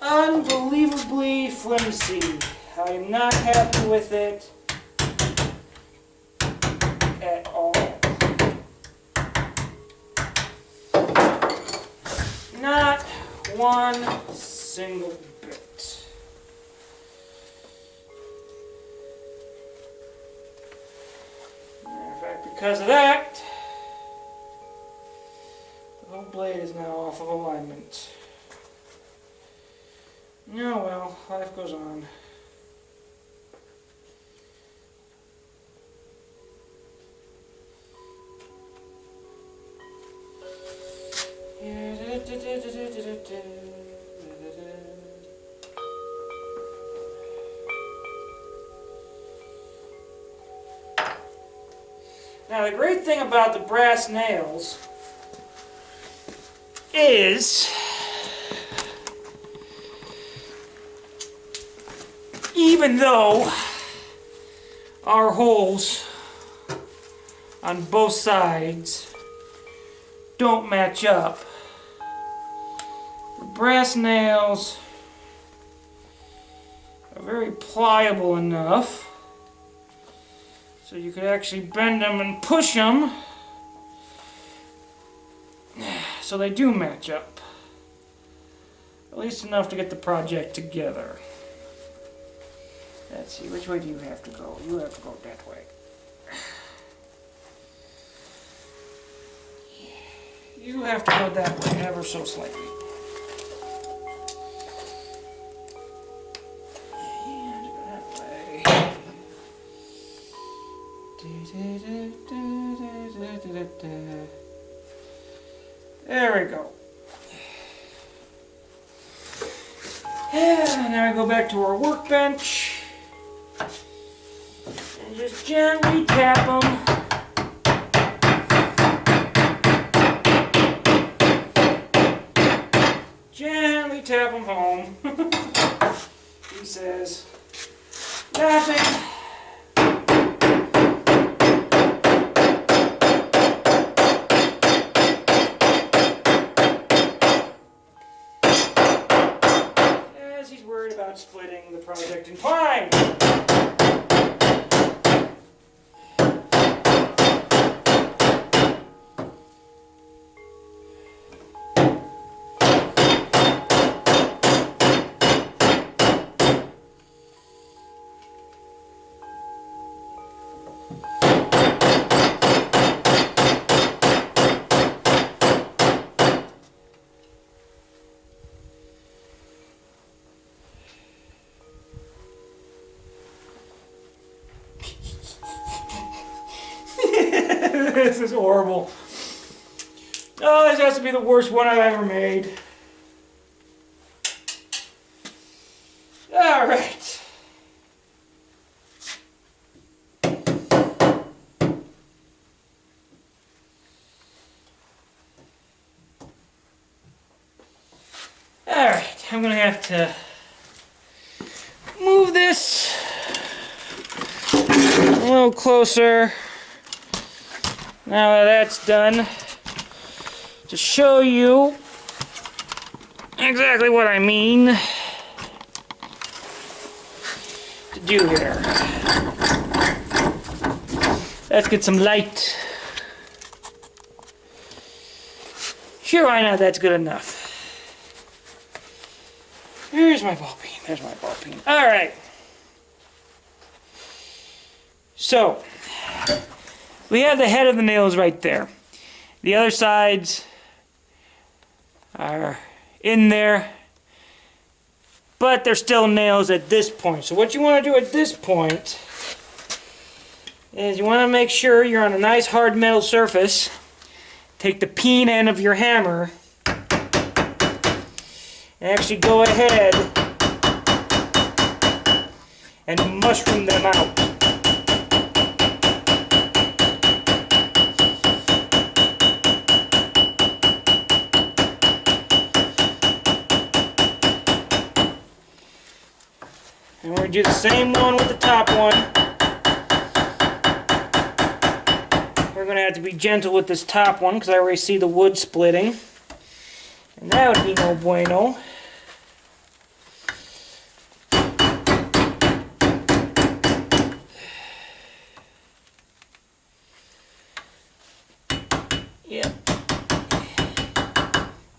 Unbelievably flimsy. I am not happy with it at all. Not one single bit. Matter of fact, because of that, the whole blade is now off of alignment. Oh well, life goes on. Now the great thing about the brass nails is even though our holes on both sides don't match up, the brass nails are very pliable enough so you could actually bend them and push them so they do match up. At least enough to get the project together. Let's see, which way do you have to go? You have to go that way. You have to go that way, ever so slightly. And that way. There we go. And now we go back to our workbench. And just gently tap them. Gently tap them home. He says, laughing. As he's worried about splitting the project in twine. This is horrible. Oh, this has to be the worst one I've ever made. All right. All right, I'm gonna have to move this a little closer. Now that that's done, to show you exactly what I mean to do here. Let's get some light. Sure, why not? That's good enough. Here's my ball peen. There's my ball peen. All right. So, we have the head of the nails right there. The other sides are in there, but they're still nails at this point. So what you want to do at this point is you want to make sure you're on a nice hard metal surface. Take the peen end of your hammer and actually go ahead and mushroom them out. And we're going to do the same one with the top one. We're going to have to be gentle with this top one because I already see the wood splitting. And that would be no bueno. Yep.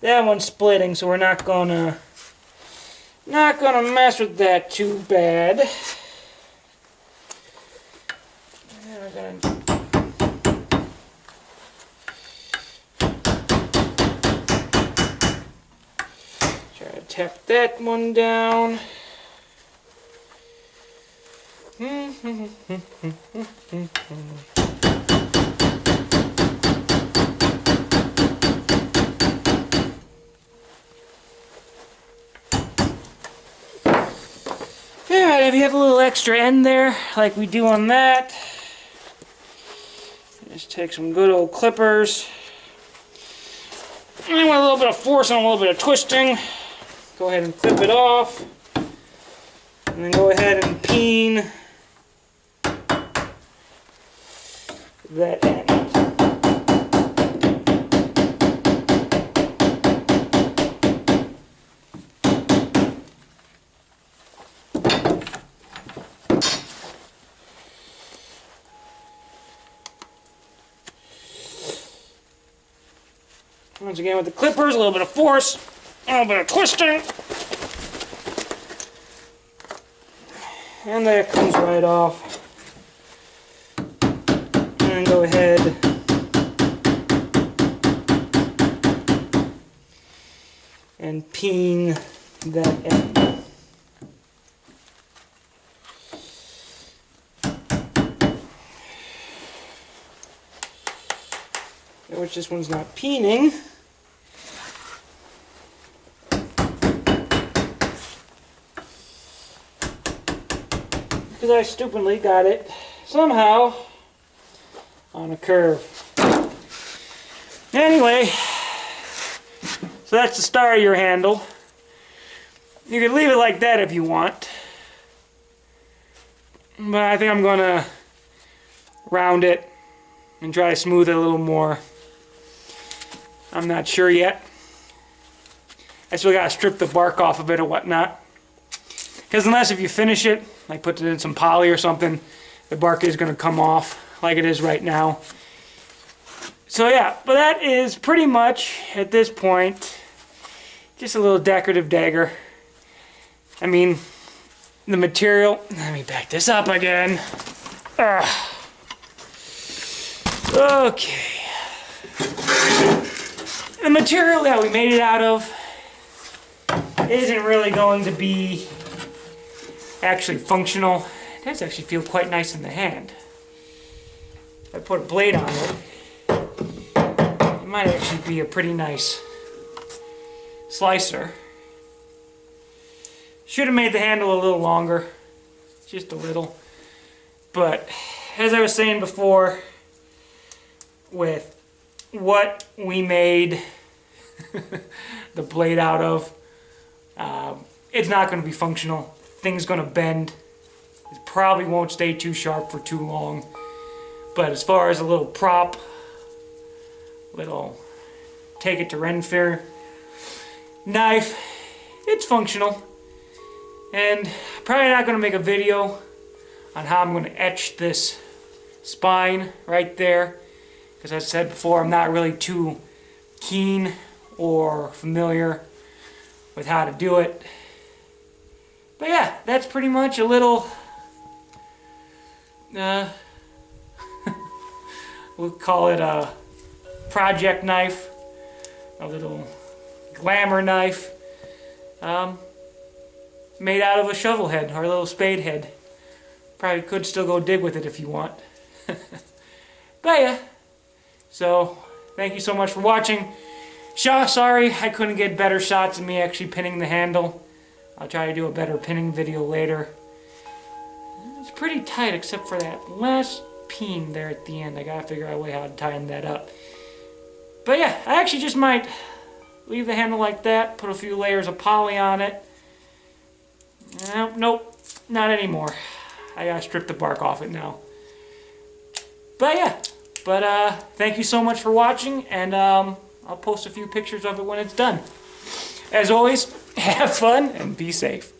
That one's splitting, so we're not gonna mess with that too bad. And we're gonna try to tap that one down. Alright, if you have a little extra end there, like we do on that, just take some good old clippers. And with a little bit of force and a little bit of twisting, go ahead and clip it off. And then go ahead and peen that end. Once again with the clippers, a little bit of force, a little bit of twisting. And that comes right off. And then go ahead and peen that end. Which this one's not peening. Because I stupidly got it somehow on a curve. Anyway, so that's the start of your handle. You can leave it like that if you want. But I think I'm going to round it and try to smooth it a little more. I'm not sure yet. I still got to strip the bark off of it or whatnot. Because unless if you finish it, like put it in some poly or something, the bark is going to come off like it is right now. So yeah, but that is pretty much, at this point, just a little decorative dagger. I mean, the material, let me back this up again. Okay. The material that we made it out of isn't really going to be actually functional. It does actually feel quite nice in the hand. If I put a blade on it, it might actually be a pretty nice slicer. Should have made the handle a little longer, just a little. But as I was saying before, with what we made the blade out of, it's not going to be functional. Thing's going to bend. It probably won't stay too sharp for too long. But as far as a little prop, little take it to Ren Fair knife, it's functional. And I'm probably not going to make a video on how I'm going to etch this spine right there. Because as I said before, I'm not really too keen or familiar with how to do it. But yeah, that's pretty much a little, we'll call it a project knife, a little glamour knife, made out of a shovel head or a little spade head. Probably could still go dig with it if you want. But yeah. So, thank you so much for watching. Sorry I couldn't get better shots of me actually pinning the handle. I'll try to do a better pinning video later. It's pretty tight except for that last peen there at the end. I gotta figure out a way how to tighten that up. But yeah, I actually just might leave the handle like that, put a few layers of poly on it. Nope, not anymore. I gotta strip the bark off it now. But yeah. But thank you so much for watching, and I'll post a few pictures of it when it's done. As always, have fun and be safe.